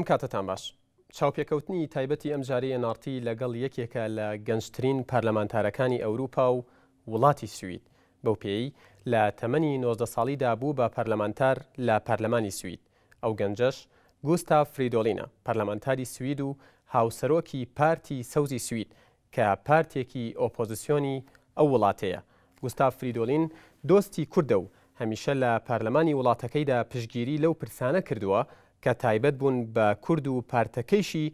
کاتتان باش. چاوپێکەوتنی تایبەتی ئەم جارەیە نارتی لەگەڵ یەکێکە لە گەنجترین پەرلەمانتارەکانی ئەوروپا و وڵاتی سوید. بەو پێی لە تەمەنی 19 ساڵیدا بوو بە پەرلەمانتار لە پەرلەمانی سوید. ئەو گەنجەش گوستاف فریدۆلینە، پەرلەمانتاری سوید و هاوسەرۆکی پارتی سەوزی سوید کە پارتێکی ئۆپۆزیسیۆنی ئەو وڵاتەیە. گوستاف فریدۆلین دۆستی کوردە و هەمیشە لە پەرلەمانی وڵاتەکەیدا پشتگیری لەو پرسانە کردووە کە تایبەت بوون بە کورد و پارتەکەیشی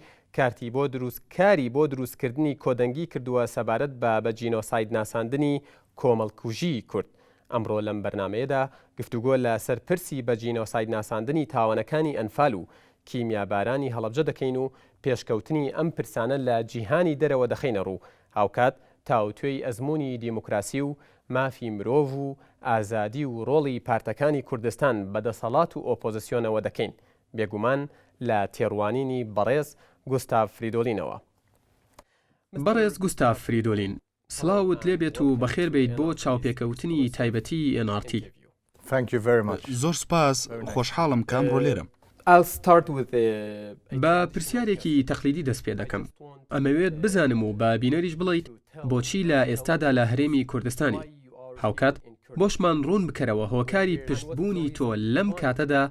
کاری بۆ دروستکردنی کۆدەنگی کردووە سەبارەت بە جینۆساید ناساندنی کۆمەڵکوژی کورد. ئەمڕۆ لەم بەرنامەیەدا گفتوگۆ لە سەر پرسی بە جینۆساید ناساندنی تاوانەکانی ئەنفال و کیمیابارانی هەڵەبجە دەکەین و پێشکەوتنی ئەم پرسانە لە جیهانی دەرەوە دەخینە ڕوو، هاوکات تاوتوێی ئەزمموی دیموکراسی و مافی مرۆڤ و ئازادی و ڕۆڵی پارتەکانی کوردستان بەدەسەڵات و ئۆپۆزیسیۆنەوە دەکەین، بێگومان لە تێڕوانینی بەڕێز گوستاف فریدۆلینەوە. بەڕێز گوستاف فریدۆلین، سڵاوت لێبێت و بەخێر بیت بۆ چاوپێکەوتنی تایبەتی NRT. زۆر سپاس، خۆشحاڵم کام ڕۆ لێرم. بە پرسیارێکی تەقلیدی دەست پێ دەکەم. ئەمەوێت بزانم و بە بینەریش بڵیت بۆچی لە ئێستادا لە هەرێمی کوردستانی. هاوکات بۆشمان ڕوون بکەرەوە هۆکاری پشتبوونی تۆ لەم کاتەدا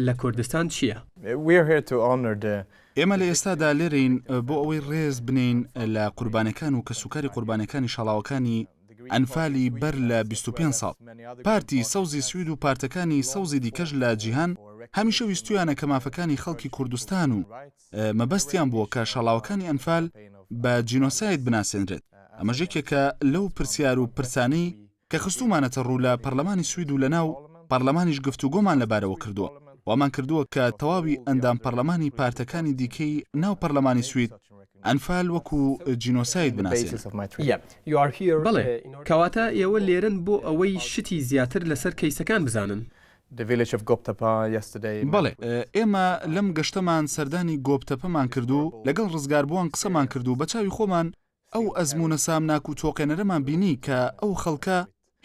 لە کوردستان چییە؟ ئێمە لە ئێستادا لێرەین بۆ ئەوەی ڕێز بنین لە قوربانەکان و کەسوکاری قوربانەکانی شەڵاوەکانی ئەنفالی بەر لە 25 ساڵ. پارتی سەوزی سوید و پارتەکانی سەوزی دیکەش لە جیهان هەمیشە ویستویانە کە مافەکانی خەڵکی کوردستان و مەبەستیان بووە کە شەڵاوەکانی ئەنفال بە جینۆساید بناسێنرێت. ئەمە ژێکێکە لەو پرسیار و پرسانەی کە خستومانەتە ڕوو لە پەرلەمانی سوید و لەناو پەرلەمانیش گفتوگۆمان لەبارەوە کردووە. وامان کردووە کە تەواوی ئەندام پەرلەمانی پارتەکانی دیکەی ناو پەرلەمانی سوید ئەنفال وەکو جینۆساید بناسێن. بەڵێ، کەواتە ئێوە لێرن بۆ ئەوەی شتی زیاتر لەسەر کەیسەکان بزانن. بەڵێ، ئێمە لەم گەشتەمان سەردانی گۆپتەپەمان کردو، لەگەڵ ڕزگاربووان قسەمان کردو، بە چاوی خۆمان ئەو ئەزمونە سامناک و تۆقێنەرەمان بینی کە ئەو خەڵکە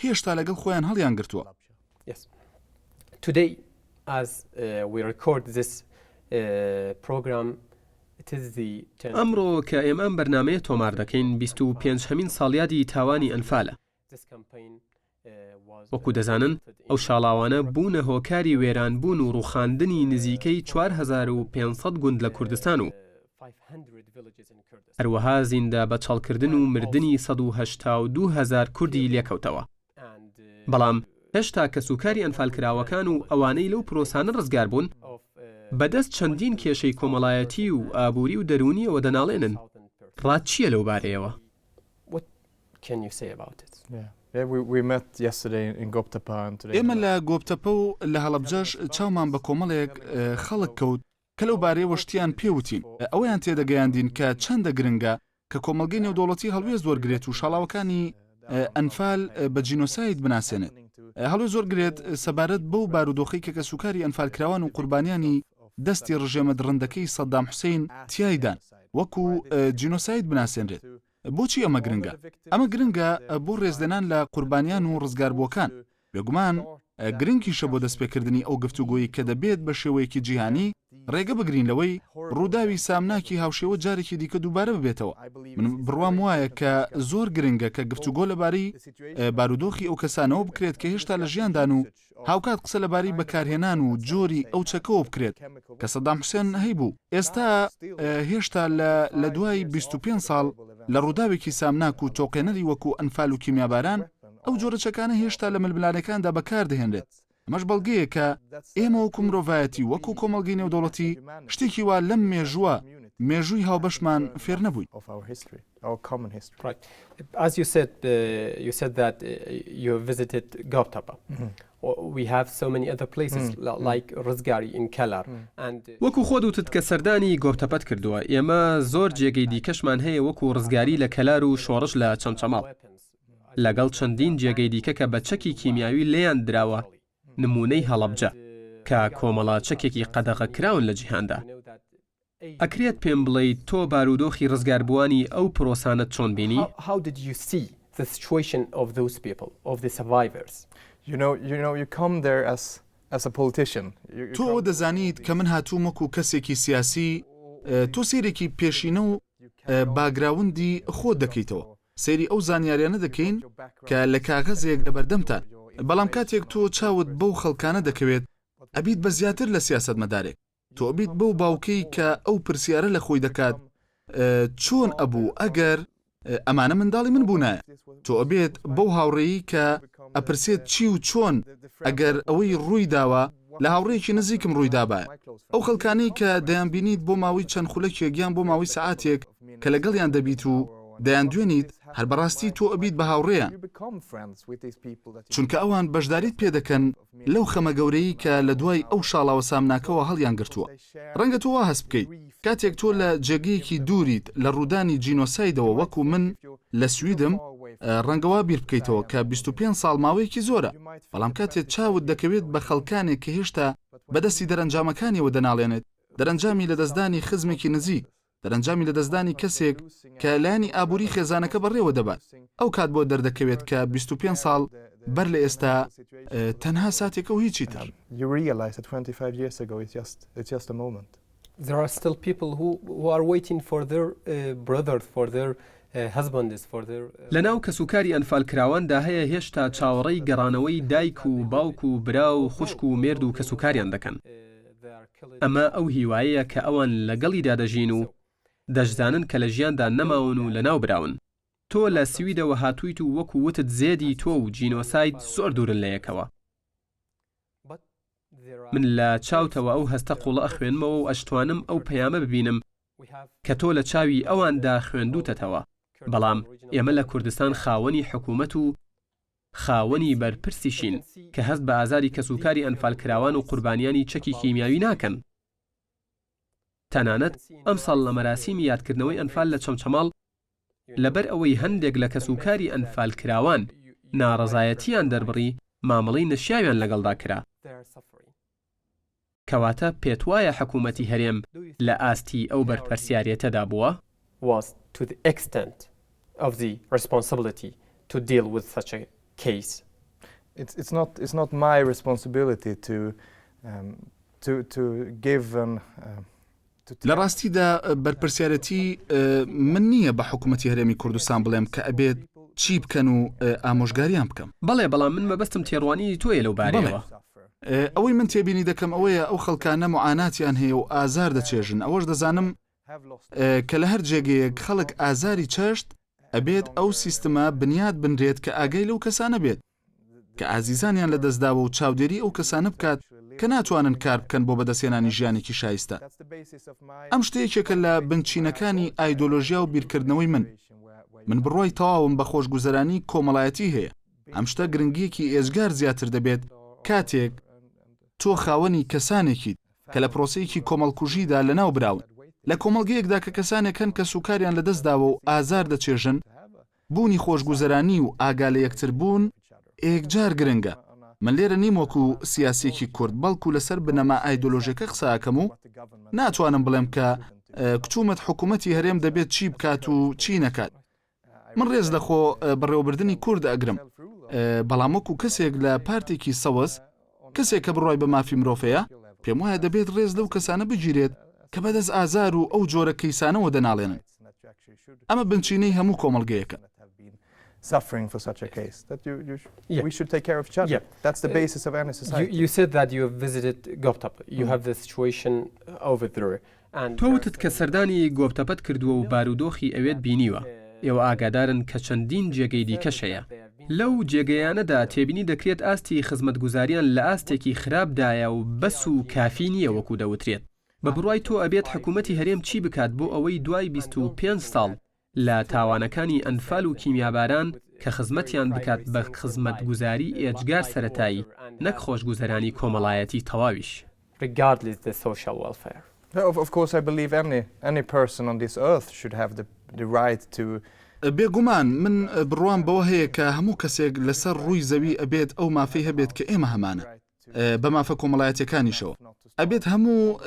هێشتا لەگەڵ خۆیان هەڵیان گرتووە. ئەمڕۆ کە ئێمە ئەم بەرنامەیە تۆمار دەکەین 25هەمین ساڵیادی تاوانی ئەنفالە. وەکو دەزانن ئەو شاڵاوانە بوونە هۆکاری وێرانبوون و ڕووخاندنی نزیکەی 4500 گوند لە کوردستان و هەروەها زیندە بە چاڵکردن و مردنی 182,000 کوردی لێکەوتەوە. بەڵام هێشتا کەسوکاری ئەنفالکراوەکان و ئەوانەی لەو پرۆسانە ڕزگار بوون بەدەست چەندین کێشەی کۆمەڵایەتی و ئابووری و دەرونیەوە دەناڵێنن. ڕات چییە لەو بارەیەوە؟ ئێمە لە گۆپتەپە و لە هەڵەبجەش چاومان بە کۆمەڵێک خەڵک کەوت کە لەو بارەیەوە شتیان پێوتین. ئەویان تێدەگەیاندین کە چەندە گرنگە کە کۆمەلگەی نێودەوڵەتی هەڵوێز وەرگرێت و شەڵاوەکانی ئەنفال بە جینۆساید بناسێنێت. هەڵوێز وەرگرێت سەبارەت بەو بارودۆخەی کە کەسوکاری ئەنفالکراوان و قوربانیانی دەستی ڕژێمە درڕندەکەی سەدام حوسێن تیایدان وەکو جینۆساید بناسێنرێت. بۆچی ئەمە گرنگە؟ ئەمە گرنگە بۆ ڕێزدەنان لە قوربانیان و ڕزگاربووەکان. بێگومان گرنگیشە بۆ دەستپێکردنی ئەو گفتوگۆیی کە دەبێت بە شێوەیەکی جیهانی ڕێگە بگرین لەوەی ڕووداوی سامناکی هاوشێوە جارێکی دیکە دووبارە ببێتەوە. من بڕوام وایە کە زۆر گرنگە کە گفتوگۆ لەبارەی بارودۆخی ئەو کەسانەوە بکرێت کە هێشتا لە ژیاندان و هاوکات قسە لەبارەی بەکارهێنان و جۆری ئەو چەکەوە بکرێت کە سەدام حوسێن هەیبوو. ئێستا هێشتا لە دوای 25 ساڵ لە ڕووداوێکی سامناک و تۆقێنەری وەکو ئەنفال و کیمیاباران ئەو جۆرە چەکانە هێشتا لە ململانەکاندا بەکاردەهێنرێت. ئەمەش بەڵگەیە کە ئێمە وەکو مرۆڤایەتی وەکو کۆمەڵگەی نێودەوڵەتی شتێکی وا لەم مێژووی هاوبەشمان فێر نەبووین. As you said that you visited Goptapa. We have so many other places like Rizgari in Kelar. وەکو خۆت وتت کە سەردانی گۆپتەپەت کردووە، ئێمە زۆر جێگەی دیکەشمان هەیە وەکو ڕزگاری لە کەلار و شۆڕش لە چەمچەماڵ، لەگەڵ چەندین جێگەی دیکە کە بە چەکی کیمیاوی لێیان دراوە، نمونەی هەڵەبجە کە کۆمەڵا چەکێکی قەدەغە کراون لە جیهاندا. ئەکرێت پێم بڵێیت تۆ بارودۆخی ڕزگاربووانی ئەو پرۆسانت چۆن بینی؟ How did you see the situation of those people, of the survivors? You come there تۆ ئەوە دەزانیت کە من هاتووم وەکو کەسێکی سیاسی تۆ سیرێکی پێشینە و باگراوندی خۆت دەکەیتەوە سەیری ئەو زانیاریانە دەکەین کە لە کاغەزێک لەبەردەمتان بەڵام کاتێک تۆ چاوت بەو خەڵکانە دەکەوێت ئەبیت بە زیاتر لە سیاست مەدارێک تۆ ئەبیت بەو باوکەی کە ئەو پرسیارە لە خۆی دەکات چۆن ئەبوو ئەگەر ئەمانە منداڵی من بوونایە تۆ ئەبێت بەو هاوڕێیی کە ئەپرسێت چی و چۆن ئەگەر ئەوەی ڕووی داوە لە هاوڕێکی نزیکم ڕوویدابایە ئەو خەڵکانەی کە دەیانبینیت بۆ ماوەی چەند خولەکێک یان بۆ ماوەی سەعاتێک کە لەگەڵیان دەبیت و دەیان دوێنیت هەر بەڕاستی تۆ ئەبیت بە هاوڕێیان چونکە ئەوان بەشداریت پێدەکەن لەو خەمە گەورەی کە لە دوای ئەو شاڵاوە سامناکەوە هەڵیان گرتووە ڕەنگە تۆ وا هەست بکەیت کاتێک تۆ لە جێگەیەکی دووریت لە ڕوودانی جینۆسایدەوە وەکو من لە سویدم ڕەنگەوا بیر بکەیتەوە کە 25 ساڵ ماوەیەکی زۆرە بەڵام کاتێک چاوت دەکەوێت بە خەڵکانێک کە هێشتا بەدەستی دەرەنجامەکانیەوە دەناڵێنێت دەرەنجامی لە دەستدانی خزمێکی نزیک دەرەنجامی لە دەستدانی کەسێک کە لایانی ئابووری خێزانەکە بەڕێوە دەبات ئەو کات بۆ دەردەکەوێت کە 25 ساڵ بەر لە ئێستا تەنها ساتێکە و هیچی تر There are still people who are waiting for their brothers, for their husbands, for their لەناو کەسوکاری ئەنفالکراواندا هەیە هێشتا چاوەڕێی گەڕانەوەی دایک و باوک و برا و خوشک و مێرد و کەسوکاریان دەکەن ئەمە ئەو هیوایەیە کە ئەوان لەگەڵیدا دەژین و دەشزانن کە لە ژیاندا نەماون و لەناو براون تۆ لە سویدەوە هاتوویت و وەکو وتت زێدی تۆ و جینۆساید زۆر دوورن لە یەکەوە من لە چاوتەوە ئەو هەستە قوڵە ئەخوێنمەوە و ئەشتوانم ئەو پەیامە ببینم کە تۆ لە چاوی ئەواندا خوێندوتەتەوە بەڵام ئێمە لە کوردستان خاوەنی حکوومەت و خاوەنی بەرپرسیشین کە هەست بە ئازاری کەسوکاری ئەنفالکراوان و قوربانیانی چەکی کیمیاوی ناکەن تەنانەت ئەمساڵ لە مەراسیمی یادکردنەوەی ئەنفال لە چەمچەماڵ لەبەر ئەوەی هەندێک لە کەسوکاری ئەنفالکراوان ناڕەزایەتیان دەربڕی مامەڵەی نەشیاویان لەگەڵدا کرا کەواتە پێت وایە حکوومەتی هەرێم لە ئاستی ئەو بەرپرسیارەتەدا بووە was to the extent of the responsibility to deal with such a case. It's not my responsibility to give an لە ڕاستیدا بەرپرسیارەتی من نییە بە حکوومەتی هەرێمی کوردستان بڵێم کە ئەبێت چی بکەن و ئامۆژگاریان بکەم بەڵێ بەڵام من مەبەستم تێڕوانی تۆیە لەو بارەوە ئەوەی من تێبینی دەکەم ئەوەیە ئەو خەڵکانە معاناتیان هەیە و ئازار دەچێژن ئەوەش دەزانم کە لە هەر جێگەیەک خەڵک ئازاری چەشت ئەبێت ئەو سیستەمە بنیاد بنرێت کە ئاگەی لەو کەسانە بێت کە ئازیزانیان لە دەستداوە و چاودێری ئەو کەسانە بکات کە ناتوانن کار بکەن بۆ بەدەستێنانی ژیانێکی شایستە ئەم شتەیەکێکە لە بنچینەکانی ئایدۆلۆژیا و بیرکردنەوەی من بڕۆی تەواوم بە خۆشگوزەرانی کۆمەڵایەتی هەیە ئەم شتە گرنگیەکی ئێجگار زیاتر دەبێت کاتێک تۆ خاوەنی کەسانێکیت کە لە پرۆسەیەکی کۆمەڵکوژیدا لەناو براون لە کۆمەڵگەیەکدا کە کەسانێکن کە سوکاریان لە دەستداوە و ئازار دەچێژن بوونی خۆشگوزەرانی و ئاگا لە یەکتر بوون ئێکجار گرنگە من لێرە نیم وەکو سیاسێکی کورد بەڵکو لەسەر بنەما ئایدۆلۆژیەکە قساکەم و ناتوانم بڵێم کە کتومەت حکوومەتی هەرێم دەبێت چی بکات و چی نەکات من ڕێز لەخۆ بەڕێوەبردننی کورد ئەگرم بەڵام وەکو کەسێک لە پارتێکی سەوەس کەسێک کە بڕای بە مافی مرۆڤەیە پێم وایە دەبێت ڕێز لەو کەسانە بگیرێت کە بەدەست ئازار و ئەو جۆرە کەیسانەوە دەناڵێنن ئەمە بنچینەی هەموو کۆمەڵگەیەکە suffering for such a case that we should take care of each other. That's the basis of any society. You said that you have visited Goptap. You have the situation over there. تۆوتت کە سەردانی گۆپتەپەت کردووە و بارودۆخی ئەوێت بینیوە ئێوە ئاگادارن کە چەندین جێگەی دیکەشەیە لەو جێگەیانەدا تێبینی دەکرێت ئاستی خزمەتگوزاریان لە ئاستێکی خراپدایە و بەس و کافی نییە وەکو دەوترێت بە بڕای تۆ ئەبێت حکوومەتی هەرێم چی بکات بۆ ئەوەی دوای 25 ساڵ لە تاوانەکانی ئەنفال و کیمیاباران کە خزمەتیان بکات بە خزمەتگوزاری ئێجگار سەرەتایی نەک خۆشگوزەرانی کۆمەڵایەتی تەواویش. Regardless the social welfare. Of course I believe any person on this earth should have the right to بێگومان من بڕوام بەوە هەیە کە هەموو کەسێک لەسەر ڕووی زەوی ئەبێت ئەو مافەی هەبێت کە ئێمە هەمانە بە مافە کۆمەڵایەتەکانیشەوە ئەبێت هەموو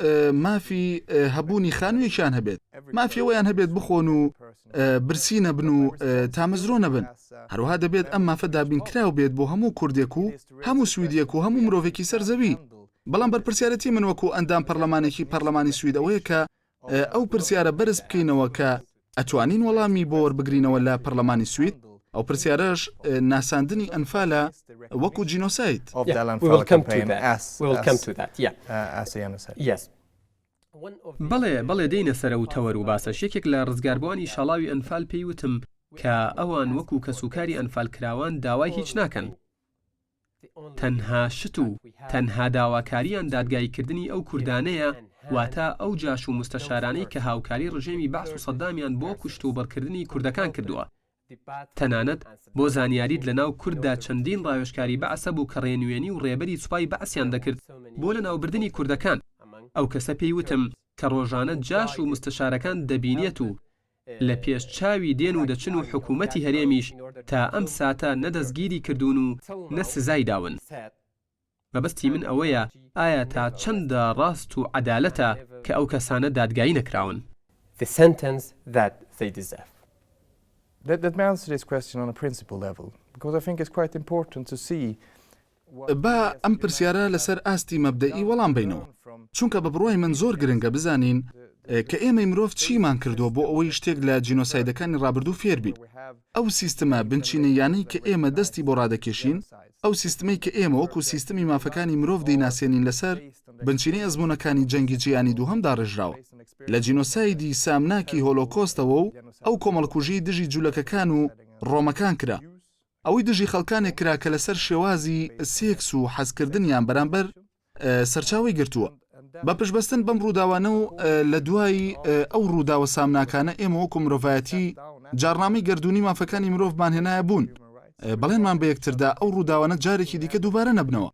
مافی هەبوونی خانوویشان هەبێت مافیەوەیان هەبێت بخۆن و برسی نەبن و تامەزرۆ نەبن هەروها دەبێت ئەم مافە دابینکراو بێت بۆ هەموو کوردێک و هەموو سویدیەک و هەموو مرۆڤێکی سەرزەوی بەڵام بەرپرسیارەتی من وەکو ئەندام پەرلەمانێکی پەرلەمانی سوید ئەوەیە کە ئەو پرسیارە بەرز بکەینەوە کە ئەتوانین وەڵامی بۆ وەربگرینەوە لە پەرلەمانی سوید ئەو پرسیارەش ناساندنی ئەنفالە وەکو جینۆساید. بەڵێ دێنە سەرە و تەوەر و باسەش یەکێک لە ڕزگاربووانی شەڵاوی ئەنفال پێی وتم کە ئەوان وەکو کەسوکاری ئەنفالکراوان داوای هیچ ناکەن. تەنها شت و تەنها داواکاریان دادگایکردنی ئەو کوردانەیە واتە ئەو جاش و مستەشارانەی کە هاوکاری ڕژێمی بەعس و سەدامیان بۆ کوشت و بەڕکردنی کوردەکان کردووە. تەنانەت بۆ زانیاریت لەناو کورددا چەندین ڕاوێژکاری بەعسە بوو کە ڕێنوێنی و ڕێبەری سوپای بەعسیان دەکرد بۆ لە ناوبردننی کوردەکان. ئەو کەسە پێی وتم کە ڕۆژانە جاش و مستەشارەکان دەبینێت و لە پێش چاوی دێن و دەچن و حکوومەتی هەرێمیش تا ئەم ساتە نەدەستگیری کردوون و نەسزای داون. مەبەستی من ئەوەیە ئایا تا چەندە ڕاست و عەدالەتە کە ئەو کەسانە دادگایی نەکراون. Let me answer this question on a principle level, because I think it's quite important to see. با ئەم پرسیارە لەسەر ئاستی مەبدەئی وەڵام بینەوە، چونکە بە بڕوای من زۆر گرنگە بزانین کە ئێمە مرۆڤ چیمان کردووە بۆ ئەوەی شتێک لە جینۆسایدەکانی ڕابردوو فێر بین. ئەو سیستەمە بنچینەیانەی کە ئێمە دەستی بۆ ڕادەکێشین، ئەو سیستەمەی کە ئێمە وەکو سیستەمی مافەکانی مرۆڤ دەیناسێنین لەسەر بنچینەی ئەزموونەکانی جەنگی جیهانی دووهەمدا ڕژراوە لە جینۆسایدی سامناکی هۆلۆکۆستەوە و ئەو کۆمەڵکوژی دژی جوولەکەکان و ڕۆمەکان کرا. ئەوەی دژی خەڵکانێک کرا کە لەسەر شێوازی سێکس و حەزکردنیان بەرامبەر سەرچاوی گرتووە. بە پشبەستن بەم ڕووداوانە و لە دوای ئەو ڕووداوە سامناکانە ئێمە وەکو مرۆڤایەتی جارنامەی گردوونی مافەکانی مرۆڤمان هێنایە بوون. بەڵێنمان بە یەکتردا ئەو ڕووداوانە جارێکی دیکە دووبارە نەبنەوە.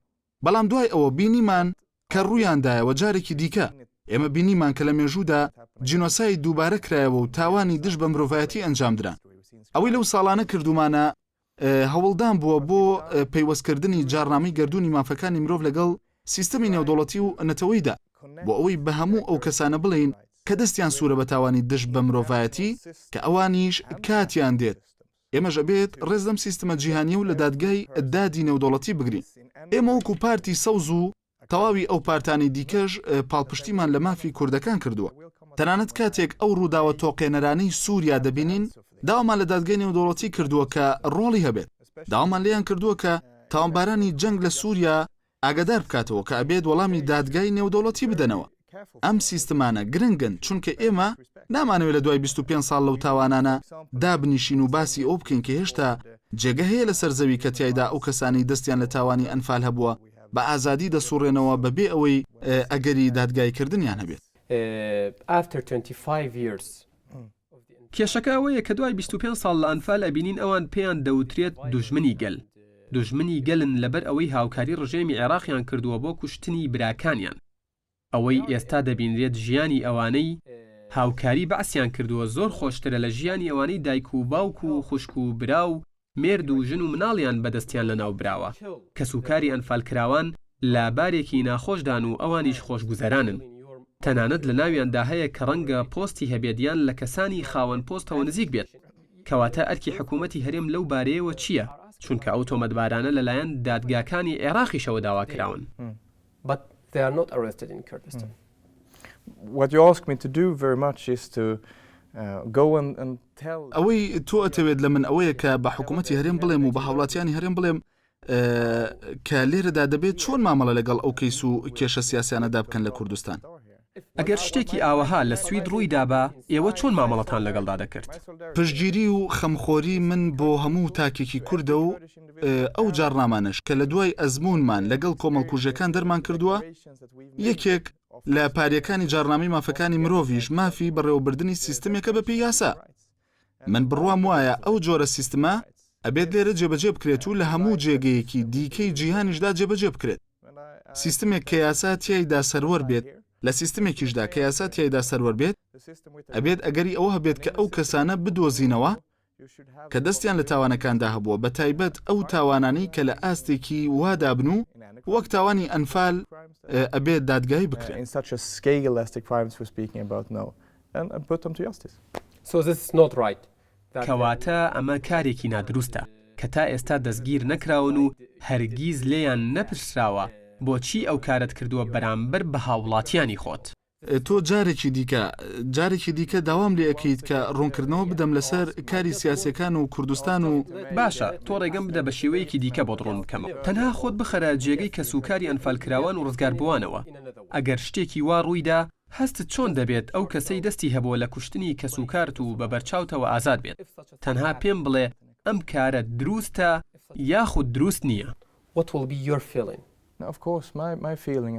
بەڵام دوای ئەوە بینیمان کە ڕوویاندایەوە جارێکی دیکە. ئێمە بینیمان کە لە مێژوودا جینۆساید دووبارە کرایەوە و تاوانی دژ بە مرۆڤایەتی ئەنجامدران. ئەوەی لەو ساڵانە کردومانە هەوڵدان بووە بۆ پەیوەستکردنی جارنامەی گردوونی مافەکانی مرۆڤ لەگەڵ سیستەمی نێودوڵەتی و نەتەوەیدا بۆ ئەوەی بە هەموو ئەو کەسانە بڵین کە دەستیان سوورە بە تاوانی دژ بە مرۆڤایەتی کە ئەوانیش کاتیان دێت. ئێمەش ئەبێت ڕێز لەم سیستەمە جیهانیە و لە دادگای دادی نێودوڵەتی بگرین. ئێمە وەکو پارتی سەوز و تەواوی ئەو پارتانی دیکەش پاڵپشتیمان لە مافی کوردەکان کردووە. تەنانەت کاتێک ئەو ڕووداوە تۆقێنەرانەی سووریا دەبینین داوامان لە دادگای نێودوڵەتی کردووە کە ڕۆڵی هەبێت. داوامان لێیان کردووە کە تاوانبارانی جەنگ لە سووریا ئاگادار بکاتەوە کە ئەبێت وەڵامی دادگای نێودوڵەتی بدەنەوە. ئەم سیستمانە گرنگن چونکە ئێمە نامانەوێت لە دوای 25 ساڵ لەو تاوانانە دابنیشین و باسی ئەو بکەین کە هێشتا جێگە هەیە لەسەر زەوی کە تیایدا ئەو کەسانی دەستیان لە تاوانی ئەنفال هەبووە بە ئازادی دەسوڕێنەوە بەبێ ئەوەی ئەگەری دادگایکردنیان هەبێت. کێشەکە ئەوەیە کە دوای 25 ساڵ لە ئەنفال ئەبینین ئەوان پێیان دەوترێت دوژمنی گەل. دوژمنی گەلن لەبەر ئەوەی هاوکاری ڕژێمی عێراقیان کردووە بۆ کوشتنی براکانیان. ئەوەی ئێستا دەبینرێت ژیانی ئەوانەی هاوکاری بەعسیان کردووە زۆر خۆشترە لە ژیانی ئەوانەی دایک و باوک و خوشک و برا و مێرد و ژن و مناڵیان بەدەستیان لە ناو براوە. کەسوکاری ئەنفالکراوان لە بارێکی ناخۆشدان و ئەوانیش خۆشگوزەرانن. تەنانەت لە ناویاندا هەیە کە ڕەنگە پۆستی هەبێتیان لە کەسانی خاوەن پۆستەوە نزیک بێت. کەواتە ئەرکی حکوومەتی هەرێم لەو بارەیەوە چییە؟ چونکە ئەو تۆمەتبارانە لەلایەن دادگاکانی عێراقیشەوە داوا کراون. What you ask me to do very much is to go and tell. ئەوەی تۆ ئەتەوێت لە من ئەوەیە کە بە حکوومەتی هەرێم بڵێم و بە هاوڵاتیانی هەرێم بڵێم کە لێرەدا دەبێت چۆن مامەڵە لەگەڵ ئەو کەیس و کێشە سیاسیانەدا بکەن لە کوردستان. ئەگەر شتێکی ئاوەها لە سوید ڕوویدا بە ئێوە چۆن مامەڵەتان لەگەڵدا دەکرد؟ پشتگیری و خەمخۆری من بۆ هەموو تاکێکی کووردە و ئەو جارنامانش کە لە دوای ئەزمونمان لەگەڵ کۆمەڵکوژەکان دەرمان کردووە یەکێک لە پاریەکانی جارنامەی مافەکانی مرۆڤیش مافی بەڕێوەبردننی سیستمێکە بە پێی یاسا. من بڕوام وایە ئەو جۆرە سیستمە ئەبێت لێرە جێبەجێ بکرێت و لە هەموو جێگەیەکی دیکەی جیهانیشدا جێبەجێ بکرێت. سیستمێک کە یاسا تیایدا سەروەر بێت لە سیستمێکیشدا کە یاسا تیایدا سەروەر بێت ئەبێت ئەگەری ئەوە هەبێت کە ئەو کەسانە بدۆزینەوە کە دەستیان لە تاوانەکاندا هەبووە بە تایبەت ئەو تاوانانەی کە لە ئاستێکی وادابن و وەک تاوانی ئەنفال ئەبێت دادگایی بکرێت. کەواتە ئەمە کارێکی نادروستە کە تا ئێستا دەستگیر نەکراون و هەرگیز لێیان نەپرسراوە بۆچی ئەو کارت کردووە بەرامبەر بە هاوڵاتیانی خۆت. تۆ جارێکی دیکە داوام لێ ئەەکەیت کە ڕوونکردنەوە بدەم لەسەر کاری سیاسەکان و کوردستان و باشە تۆ ڕێگەم بدە بە شێوەیەکی دیکە بۆ ڕوون بکەمەوە. تەنها خۆت بخەرە جێگەی کەسوکاری ئەنفالکراوان و ڕزگار بووانەوە. ئەگەر شتێکی وا ڕوویدا هەستت چۆن دەبێت ئەو کەسەی دەستی هەبووە لە کوشتنی کەسوکارت و بە بەرچاوتەوە ئازاد بێت. تەنها پێم بڵێ ئەم کارە دروستە یاخود دروست نییە. What will be your feeling? Of course, my feeling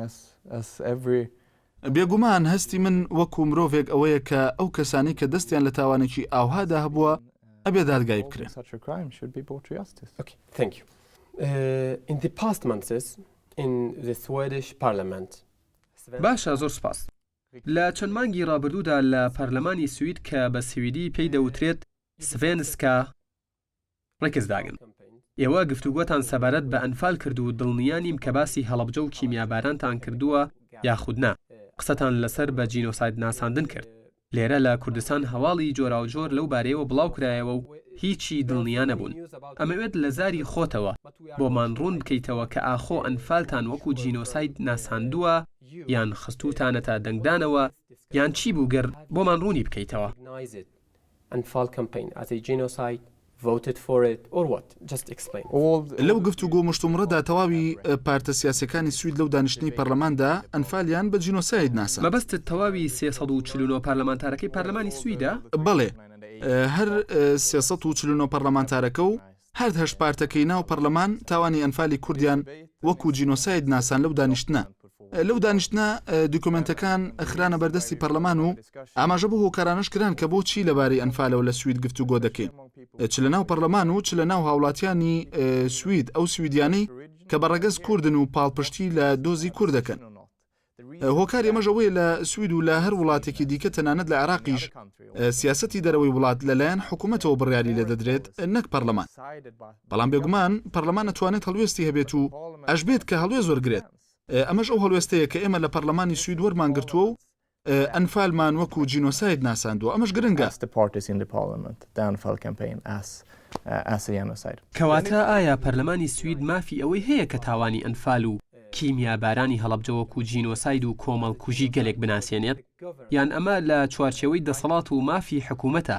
as every بێگومان هەستی من وەکو مرۆڤێک ئەوەیە کە ئەو کەسانی کە دەستیان لە تاوانێکی ئاوهادا هەبووە ئەبێ دادگای بکرێن. such a crime should be brought to justice. Okay, thank you. In the past months in the Swedish parliament. باشە زۆر سپاس. لە چەند مانگی ڕابردوودا لە پەرلەمانی سوید کە بە سویدی پێی دەوترێت سڤێنسکا ڕێکزداگن. ئێوە گفتوگۆتان سەبارەت بە ئەنفال کرد و دڵنیانیم کە باسی هەڵەبجە و کیمیابارانتان کردووە یاخود نا. قسەتان لەسەر بە جینۆساید ناساندن کرد. لێرە لە کوردستان هەواڵی جۆراوجۆر لەو بارەیەوە بڵاو کرایەوە و هیچی دڵنیا نەبوون. ئەمەوێت لە زاری خۆتەوە بۆمان ڕوون بکەیتەوە کە ئاخۆ ئەنفالتان وەکو جینۆساید ناساندووە یان خستوتانەتە دەنگدانەوە یان چی بوو گەر بۆمان ڕوونی بکەیتەوە. Anfal campaign as a genocide, voted for it, or what? Just explain. لەو گفتوگۆ مشتومڕەدا تەواوی پارتە سیاسەکانی سوید لەو دانیشتنی پەرلەماندا ئەنفالیان بە جینۆساید ناسان. مەبەستت تەواوی 349 پارلەمانتارەکەی پەرلەمانی سویدە؟ بەڵێ هەر 349 پەرلەمانتارەکە و هەر هەشت پارتەکەی ناو پەرلەمان تاوانی ئەنفالی کوردیان وەکو جینۆساید ناسان لەو دانیشتنە. لەو دانیشتنە دوکومنتەکان ئەخرانە بەردەستی پەرلەمان و ئاماژە بۆ هۆکارانەش کران کە بۆچی لەبارەی ئەنفالەوە لە سوید گفتوگۆ دەکەین. چ لە ناو پەرلەمان و چ لە ناو هاوڵاتیانی سوید ئەو سویدیانەی کە بەڕەگەز کوردن و پاڵپشتی لە دۆزی کوور دەکەن. هۆکار ئێمەش ئەوەیە لە سوید و لە هەر وڵاتێکی دیکە تەنانەت لە عێراقیش سیاسەتی دەرەوەی وڵات لەلایەن حکوومەتەوە بڕیاری لێ دەدرێت نەک پەرلەمان. بەڵام بێگومان پەرلەمان نەتوانێت هەڵوێستی هەبێت و ئەشبێت کە هەڵوێز وەرگرێت. ئەمەش ئەو هەڵوێستەیە کە ئێمە لە پەرلەمانی سوید وەرمان گرتووە و ئەنفالمان وەکو جینۆساید ناساندووە. ئەمەش گرنگە. کەواتە ئایا پەرلەمانی سوید مافی ئەوەی هەیە کە تاوانی ئەنفال و کیمیابارانی هەڵەبجەوەکو جینۆساید و کۆمەڵکوژی گەلێک بناسیێنێت یان ئەمە لە چوارچێوەی دەسەڵات و مافی حکوومەتە؟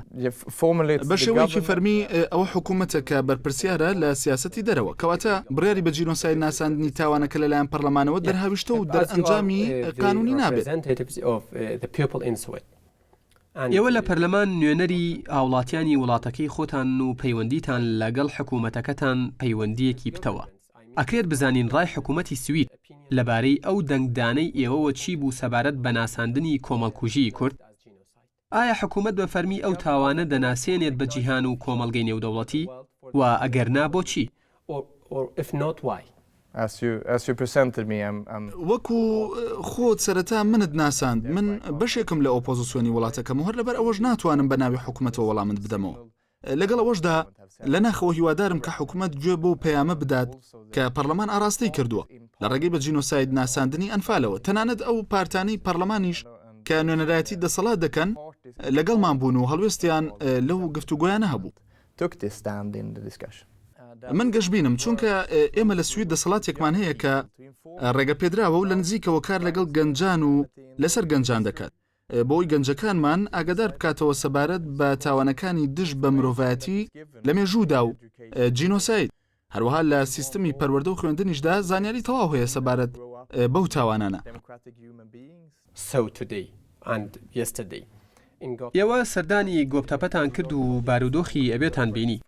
بە شێوەیەکی فەرمی ئەوە حکوومەتە کە بەرپرسیارە لە سیاسەتی دەرەوە کەواتە بڕیاری بە جینۆساید ناساندنی تاوانەکە لەلایەن پەرلەمانەوە دەرهاویشتە و دەرئەنجامی قانونی نابێت. ئێوە لە پەرلەمان نوێنەری هاوڵاتیانی وڵاتەکەی خۆتان و پەیوەندیتان لەگەڵ حکوومەتەکەتان پەیوەندیەکی بتەوە. ئەکرێت بزانین ڕای حکوومەتی سوید لەبارەی ئەو دەنگدانەی ئێوەوە چی بوو سەبارەت بە ناساندنی کۆمەڵکوژی کورد؟ ئایا حکوومەت بە فەرمی ئەو تاوانە دەناسێنێت بە جیهان و کۆمەڵگەی نێودەوڵەتی و ئەگەر نا بۆچی؟ وەکو خۆت سەرەتا منت ناساند من بەشێکم لە ئۆپۆزیسیۆنی وڵاتەکەم و هەر لەبەر ئەوەش ناتوانم بە ناوی حکوومەتەوە وەڵامت بدەمەوە. لەگەڵ ئەوەشدا لە ناخەوە هیوادارم کە حکوومەت گوێ بۆ پەیامە بدات کە پەرلەمان ئاراستەی کردووە لە ڕێگەی بە جینۆساید ناساندنی ئەنفالەوە. تەنانەت ئەو پارتانەی پەرلەمانیش کە نوێنەرایەتی دەسەڵات دەکەن لەگەڵمان بوون و هەڵوێستیان لەو گفتوگۆیانە هەبوو. من گەشتبینم چونکە ئێمە لە سوید دەسەڵاتێکمان هەیە کە ڕێگە پێدراوە و لە نزیکەوە کار لەگەڵ گەنجان و لەسەر گەنجان دەکات بۆی گەنجەکانمان ئاگادار بکاتەوە سەبارەت بە تاوانەکانی دژ بە مرۆڤایەتی لە مێژوودا و جینۆساید. هەروەها لە سیستمی پەروەردە و خوێندنیشدا زانیاری تەواو هەیە سەبارەت بەو تاوانانە. ئێوە سەردانی گۆپتەپەتان کرد و بارودۆخی ئەبێتان بینی.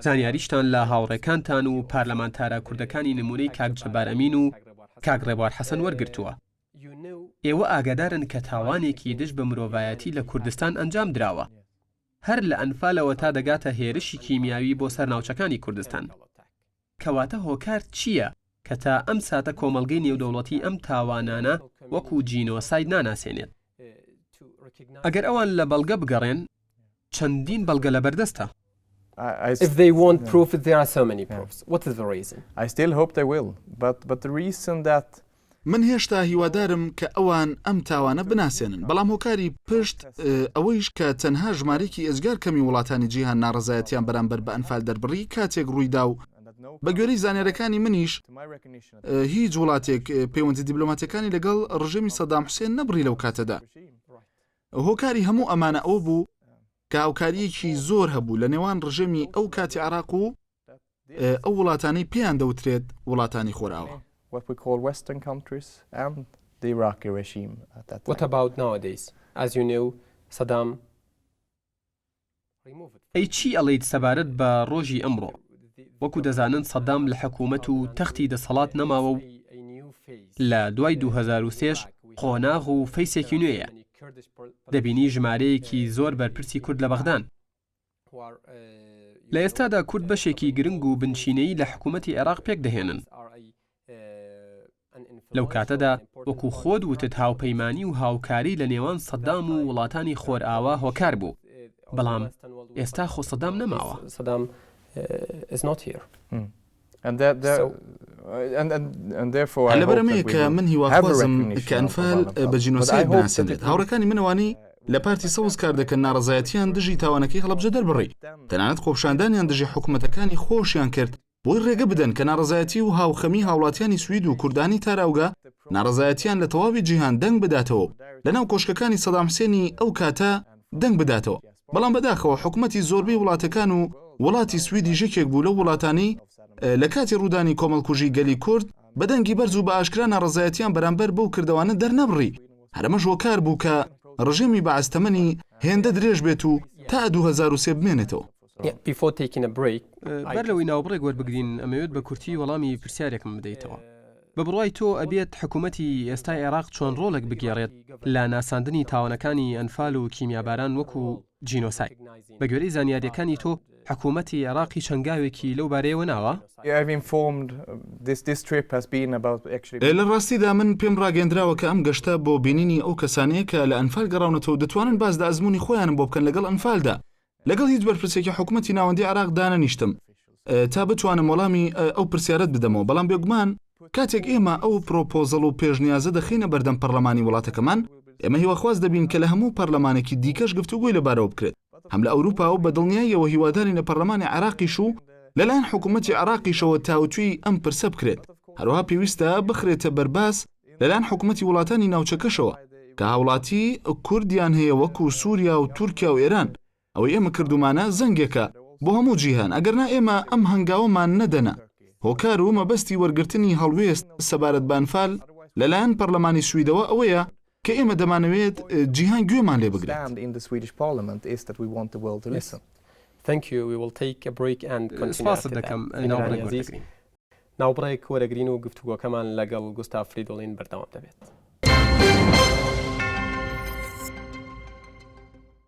زانیاریشتان لە هاوڕێکانتان و پارلەمانتارە کوردەکانی نمونەی کاک جەبار ئەمین و کاک ڕێبوار حەسەن وەرگرتووە. ئێوە ئاگادارن کە تاوانێکی دژ بە مرۆڤایەتی لە کوردستان ئەنجام دراوە. هەر لە ئەنفالەوە تا دەگاتە هێرشی کیمیاوی بۆ سەرناوچەکانی کوردستان. کەواتە هۆکار چییە کە تا ئەم ساتە کۆمەڵگەی نێودەوڵەتی ئەم تاوانانە وەکو جینۆساید ناناسێنێت؟ ئەگەر ئەوان لە بەڵگە بگەڕێن چەندین بەڵگە لە بەردەستە. If they want proof, there are so many proofs. What is the reason? I still hope they will, but the reason that من هێشتا هیوادارم کە ئەوان ئەم تاوانە بناسێنن بەڵام هۆکاری پشت ئەوەیش کە تەنها ژمارەی ئێزگار کەمی وڵاتانی جیهان ناڕزایەتیان بەرامبەر بە ئەنفال دەربڕی کاتێک ڕوویدا و بە گوێرەی زانیاریەکانی منیش هیچ وڵاتێک پەیوەندی دیبلۆماتیەکانی لەگەڵ ڕژێمی سەدام حوسێن نەبڕی لەو کاتەدا. هۆکاری هەموو ئەمانە ئەو بوو کە هاوکاریەکی زۆر هەبوو لە نێوان ڕژێمی ئەو کاتی عێراق و ئەو وڵاتانەی پێیان دەوترێت وڵاتانی خۆراوە. What about nowadays? As you know, Saddam ئەی چی ئەڵێیت سەبارەت بە ڕۆژی ئەمڕۆ؟ وەکو دەزانن سەدام لە حکوومەت و تەختی دەسەڵات نەماوە و لە دوای 2003 قۆناغ و فەیسێکی نوێیە. دەبینی ژمارەیەکی زۆر بەرپرسی کورد لە بەغدان. لە ئێستادا کورد بەشێکی گرنگ و بنشینەی لە حکوومەتی عێراق پێک دەهێنن. لەو کاتەدا وەکو خۆت وتت هاوپەیمانی و هاوکاری لە نێوان سەدام و وڵاتانی خۆرئاوا هۆکار بوو. بەڵام ئێستا خۆ سەدام نەماوە. لەبەرەمەیە کە من هیواخوازم کە ئەنفال بە جینۆساید بناسێنێت. هاوڕەکانی منەوانی لە پارتی سەوز کار دەکەن ناڕەزایەتیان دژی تاوانەکەی هەڵەبجە دەربڕی. تەنانەت خۆپشاندانیان دژی حکوومەتەکانی خۆشیان کرد بۆی ڕێگە بدەن کە ناڕەزایەتی و هاوخەمی هاوڵاتیانی سوید و کوردانی تاراوگا ناڕەزایەتیان لە تەواوی جیهان دەنگ بداتەوە لەناو کۆشکەکانی سەدام حوسێنی ئەو کاتە دەنگ بداتەوە. بەڵام بەداخەوە حکوومەتی زۆربەی وڵاتەکان و وڵاتی سویدی ژێکێک بوو لە وڵاتانی لە کاتی ڕوودانی کۆمەڵکوژی گەلی کورد بەدەنگی بەرز و بە ئاشکرا ناڕەزایەتیان بەرامبەر بەو کردەوانە دەرنەبڕی. هەرەمەش هۆکار بوو کە ڕژێمی بەعەزتەمەنی هێندە درێژ بێت و تا 2003 بمێنێتەوە. بەر لەوەی ناوبڕێک وەربگرین ئەمەوێت بە کورتی وەڵامی پرسیارێکم بدەیتەوە. بە بڕوای تۆ ئەبێت حکوومەتی ئێستای عێراق چۆن ڕۆڵێک بگێڕێت لە ناساندنی تاوانەکانی ئەنفال و کیمیاباران وەکو جینۆساید. بە گوێرەی زانیاریەکانی تۆ حکوومەتی عێراقی چەنگاوێکی لەو بارەیەوە ناوە؟ لە ڕاستیدا من پێم ڕاگەندراوە کە ئەم گەشتە بۆ بینینی ئەو کەسانەیە کە لە ئەنفال گەڕاونەتەوە دەتوانن باز لە ئەزمموی خۆیانم بۆ بکەن لەگەڵ ئەنفالدا. لەگەڵ هیچ بەرپرسێکی حکوومەتی ناوەندی عێراق دانەنیشتم تا بتوانم وەڵامی ئەو پرسیارەت بدەمەوە. بەڵام بێگومان کاتێک ئێمە ئەو پرۆپۆزەڵ و پێشنیازە دەخینە بەردەم پەرلەمانی وڵاتەکەمان، ئێمە هیواخواز دەبین کە لە هەموو پەرلەمانێکی دیکەش گفتوگوی لەبارەوە بکرێت. هەم لە ئەوروپا و بە دڵنیاییەوە هیوادارین لە پەرلەمانی عێراقیش و لەلایەن حکوومەتی عێراقیشەوە تاوتوی ئەم پرسە بکرێت. هەروەها پێویستە بخرێتە بەرباس لەلایەن حکوومەتی وڵاتانی ناوچەکەشەوە کە هاوڵاتی کوردیان هەیە وەکو سووریا و تورکیا و ئێران. ئەوەی ئێمە کردومانە زەنگێکە بۆ هەموو جیهان. ئەگەرنا ئێمە ئەم هەنگاوەمان نەدەنا. هۆکار و مەبەستی وەرگرتنی هەڵوێست سەبارەت بە ئەنفال لەلایەن پەرلەمانی سویدەوە ئەوەیە کە ئێمە دەمانەوێت جیهان گوێمان لێ بگرێت. ناوبڕێک وەرەگرین و گفتوگۆکەمان لەگەڵ گوستاف فریدۆڵین بەردەوام دەبێت.